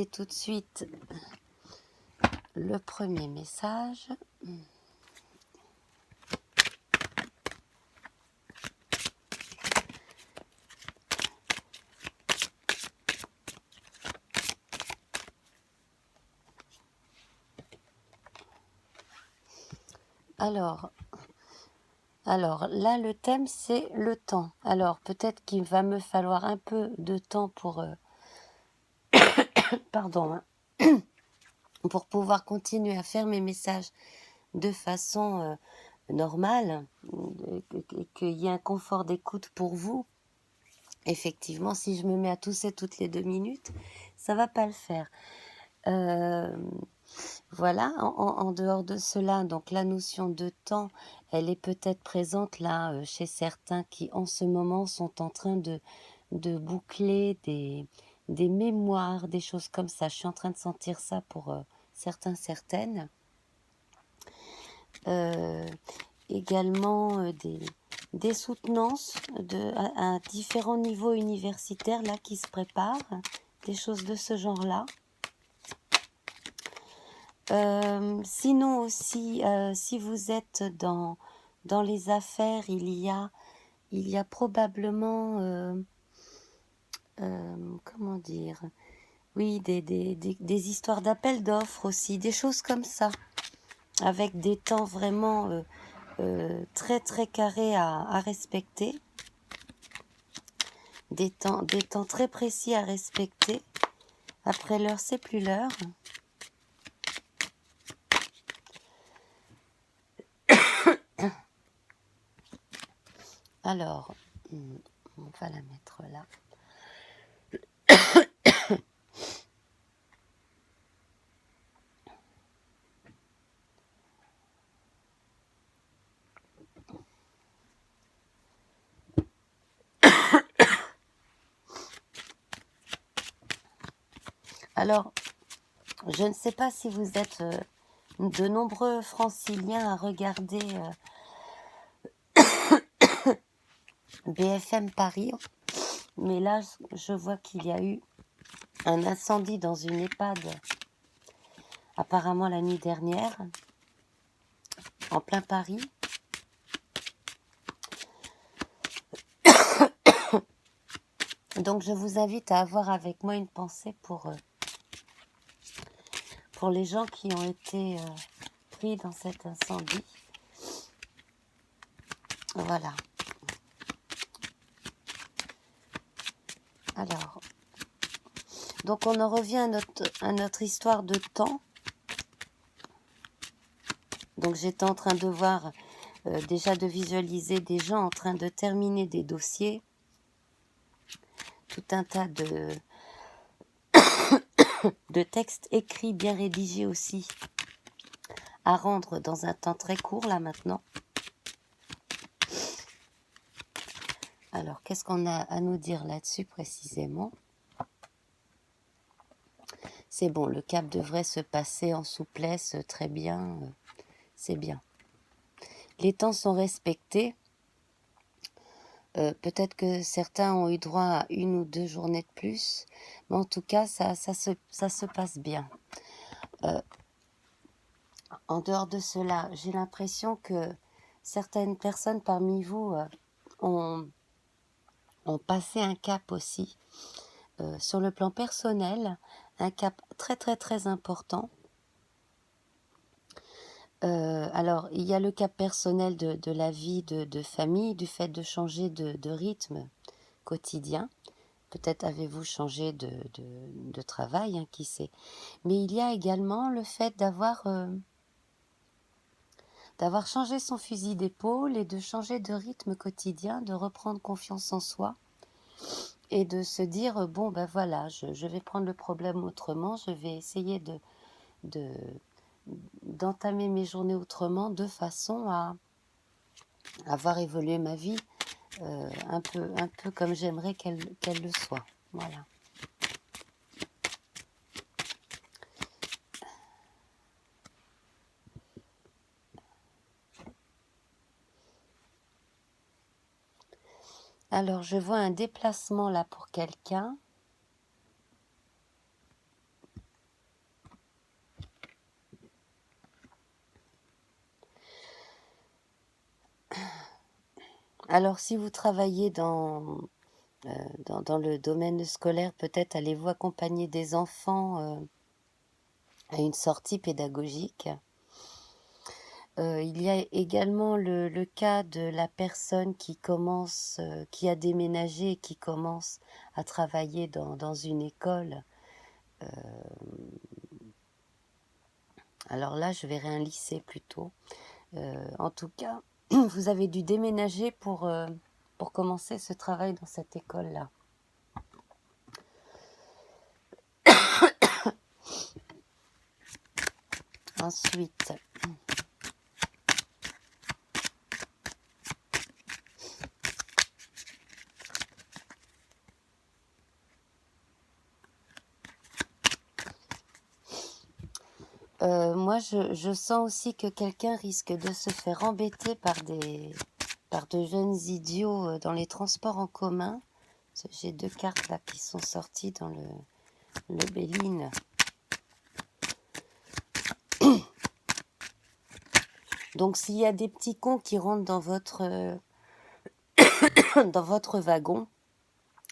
Et tout de suite le premier message. Alors là, le thème, c'est le temps. Alors, peut-être qu'il va me falloir un peu de temps pour, pour pouvoir continuer à faire mes messages de façon normale, qu'il y ait un confort d'écoute pour vous. Effectivement, si je me mets à tousser toutes les 2 minutes, ça va pas le faire. Voilà, en dehors de cela, donc la notion de temps, elle est peut-être présente là chez certains qui en ce moment sont en train de boucler des mémoires, des choses comme ça. Je suis en train de sentir ça pour certains, certaines. Également des soutenances à différents niveaux universitaires là qui se préparent, des choses de ce genre-là. Sinon aussi, si vous êtes dans les affaires, il y a probablement, comment dire, oui, des histoires d'appels d'offres aussi, des choses comme ça, avec des temps vraiment très très carrés à respecter, des temps très précis à respecter. Après l'heure, c'est plus l'heure. Alors, on va la mettre là. Alors, je ne sais pas si vous êtes de nombreux franciliens à regarder BFM Paris, mais là, je vois qu'il y a eu un incendie dans une EHPAD, apparemment la nuit dernière, en plein Paris. Donc, je vous invite à avoir avec moi une pensée pour les gens qui ont été pris dans cet incendie. Voilà. Alors, donc on en revient à notre histoire de temps. Donc j'étais en train de voir, déjà de visualiser des gens en train de terminer des dossiers, tout un tas de textes écrits, bien rédigés aussi, à rendre dans un temps très court là maintenant. Alors qu'est-ce qu'on a à nous dire là-dessus précisément ? C'est bon, le cap devrait se passer en souplesse, très bien, c'est bien. Les temps sont respectés. Peut-être que certains ont eu droit à 1 ou 2 journées de plus, mais en tout cas, ça se passe bien. En dehors de cela, j'ai l'impression que certaines personnes parmi vous ont passé un cap aussi, sur le plan personnel, un cap très très très important. Alors, il y a le cap personnel de la vie de famille, du fait de changer de rythme quotidien. Peut-être avez-vous changé de travail, hein, qui sait. Mais il y a également le fait d'avoir changé son fusil d'épaule et de changer de rythme quotidien, de reprendre confiance en soi et de se dire, bon, ben voilà, je vais prendre le problème autrement, je vais essayer d'entamer mes journées autrement, de façon à voir évoluer ma vie un peu comme j'aimerais qu'elle le soit. Voilà. Alors, je vois un déplacement là pour quelqu'un. Alors, si vous travaillez dans le domaine scolaire, peut-être allez-vous accompagner des enfants à une sortie pédagogique. Il y a également le cas de la personne qui commence, qui a déménagé et qui commence à travailler dans une école. Alors là, je verrai un lycée plutôt. En tout cas, vous avez dû déménager pour commencer ce travail dans cette école-là. Ensuite, moi, je sens aussi que quelqu'un risque de se faire embêter par de jeunes idiots dans les transports en commun. J'ai deux cartes là qui sont sorties dans le Béline. Donc, s'il y a des petits cons qui rentrent dans votre wagon,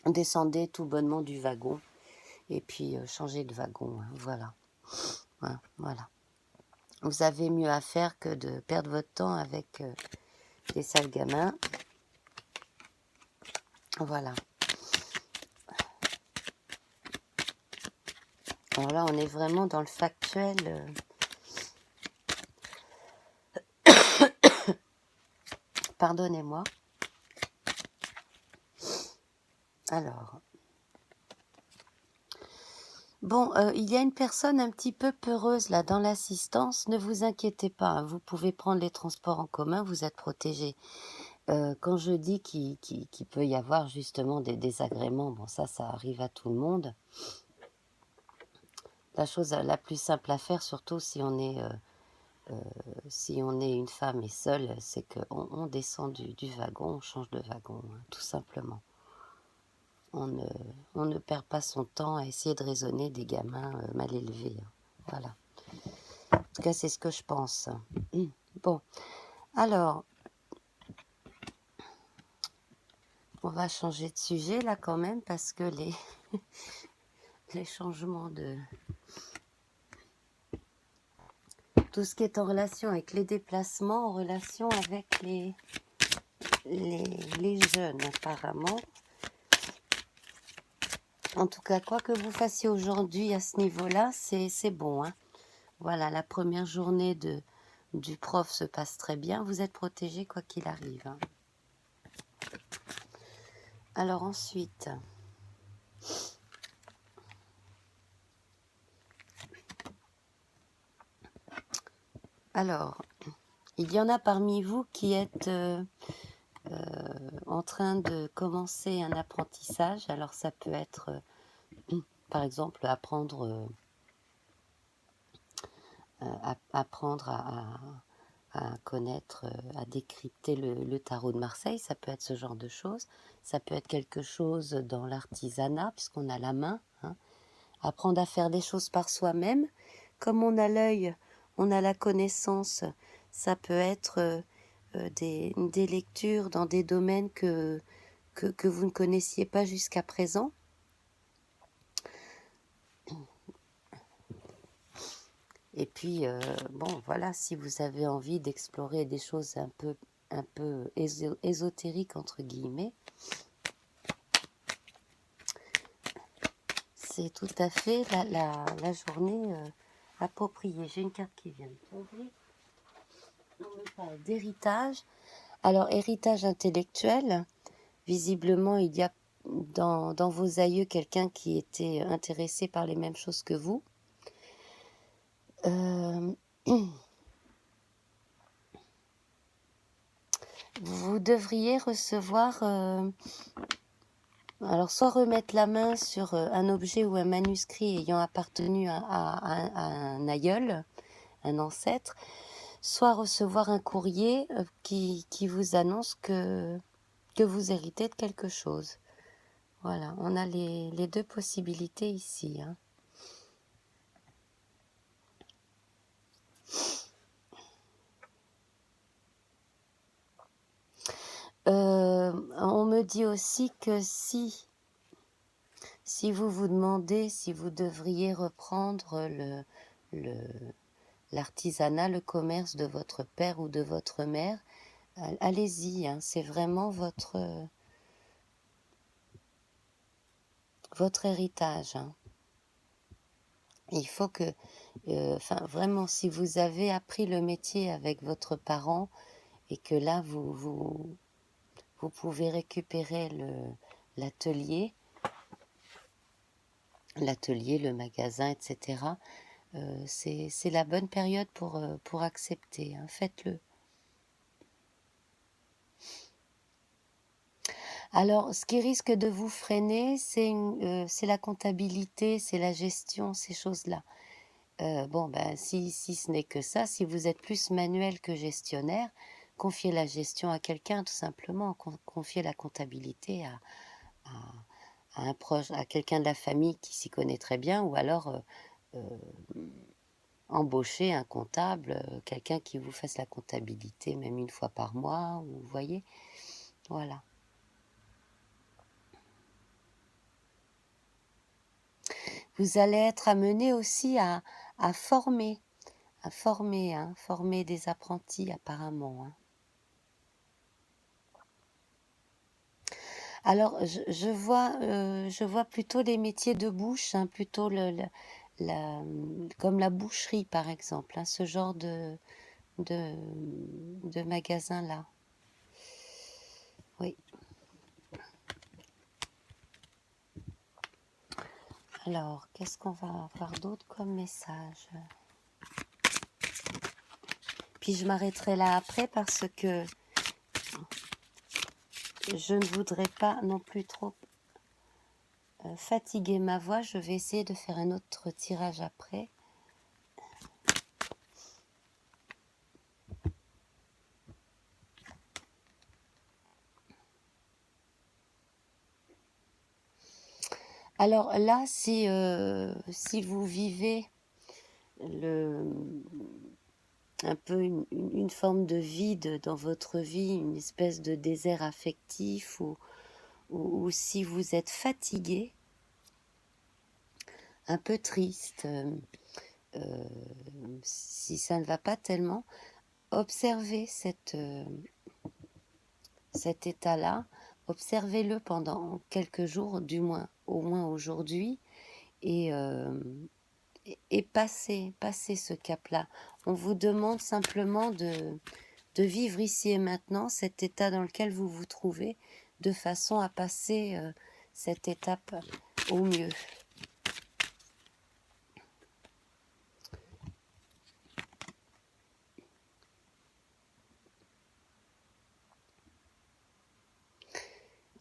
descendez tout bonnement du wagon et puis changez de wagon. Hein, voilà. Hein, voilà. Vous avez mieux à faire que de perdre votre temps avec les sales gamins. Voilà. Alors là, on est vraiment dans le factuel. Pardonnez-moi. Alors. Bon, il y a une personne un petit peu peureuse là dans l'assistance. Ne vous inquiétez pas, hein, vous pouvez prendre les transports en commun, vous êtes protégés. Quand je dis qu'il peut y avoir justement des désagréments, bon ça arrive à tout le monde. La chose la plus simple à faire, surtout si on est une femme et seule, c'est qu'on descend du wagon, on change de wagon, hein, tout simplement. On ne perd pas son temps à essayer de raisonner des gamins mal élevés. Hein. Voilà. En tout cas, c'est ce que je pense. Bon, alors, on va changer de sujet là quand même parce que les changements de... Tout ce qui est en relation avec les déplacements, en relation avec les jeunes apparemment. En tout cas, quoi que vous fassiez aujourd'hui à ce niveau-là, c'est bon. Hein. Voilà, la première journée du prof se passe très bien. Vous êtes protégé quoi qu'il arrive. Hein. Alors ensuite, il y en a parmi vous qui êtes en train de commencer un apprentissage. Alors ça peut être, par exemple, apprendre à connaître, à décrypter le tarot de Marseille. Ça peut être ce genre de choses. Ça peut être quelque chose dans l'artisanat, puisqu'on a la main. Hein. Apprendre à faire des choses par soi-même. Comme on a l'œil, on a la connaissance. Ça peut être des lectures dans des domaines que vous ne connaissiez pas jusqu'à présent. Et puis, bon, voilà, si vous avez envie d'explorer des choses un peu ésotériques, entre guillemets, c'est tout à fait la journée appropriée. J'ai une carte qui vient de tomber. On me parle d'héritage. Alors, héritage intellectuel, visiblement, il y a dans vos aïeux quelqu'un qui était intéressé par les mêmes choses que vous. Vous devriez recevoir, alors soit remettre la main sur un objet ou un manuscrit ayant appartenu à un aïeul, un ancêtre, soit recevoir un courrier qui vous annonce que vous héritez de quelque chose. Voilà, on a les deux possibilités ici. Hein. on me dit aussi que si vous vous demandez si vous devriez reprendre l'artisanat, le commerce de votre père ou de votre mère, allez-y, hein, c'est vraiment votre héritage, hein. Il faut que, enfin vraiment, si vous avez appris le métier avec votre parent et que là vous pouvez récupérer l'atelier, le magasin, etc. C'est la bonne période pour accepter, hein, faites-le. Alors, ce qui risque de vous freiner, c'est la comptabilité, c'est la gestion, ces choses-là. Bon, ben, si ce n'est que ça, si vous êtes plus manuel que gestionnaire, confiez la gestion à quelqu'un, tout simplement. Confiez la comptabilité à un proche, à quelqu'un de la famille qui s'y connaît très bien, ou alors embaucher un comptable, quelqu'un qui vous fasse la comptabilité, même une fois par mois, ou vous voyez, voilà. Vous allez être amené aussi à former, hein, former des apprentis apparemment, hein. Alors, je vois plutôt les métiers de bouche, hein, plutôt comme la boucherie par exemple, hein, ce genre de, de magasin-là. Oui. Alors, qu'est-ce qu'on va avoir d'autre comme message? Puis je m'arrêterai là après parce que je ne voudrais pas non plus trop fatiguer ma voix. Je vais essayer de faire un autre tirage après. Alors là, si vous vivez un peu une forme de vide dans votre vie, une espèce de désert affectif, ou si vous êtes fatigué, un peu triste, si ça ne va pas tellement, observez cet état-là, observez-le pendant quelques jours, au moins aujourd'hui, et passez ce cap-là. On vous demande simplement de vivre ici et maintenant cet état dans lequel vous vous trouvez, de façon à passer cette étape au mieux.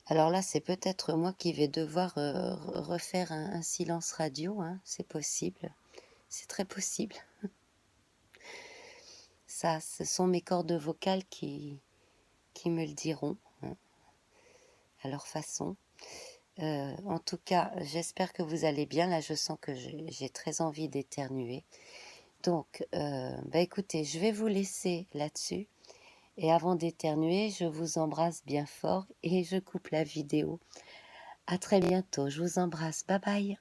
Alors là, c'est peut-être moi qui vais devoir refaire un silence radio, hein, c'est possible, c'est très possible. Ça, ce sont mes cordes vocales qui me le diront, hein, à leur façon. En tout cas, j'espère que vous allez bien. Là, je sens que j'ai très envie d'éternuer. Donc, écoutez, je vais vous laisser là-dessus. Et avant d'éternuer, je vous embrasse bien fort et je coupe la vidéo. À très bientôt. Je vous embrasse. Bye bye.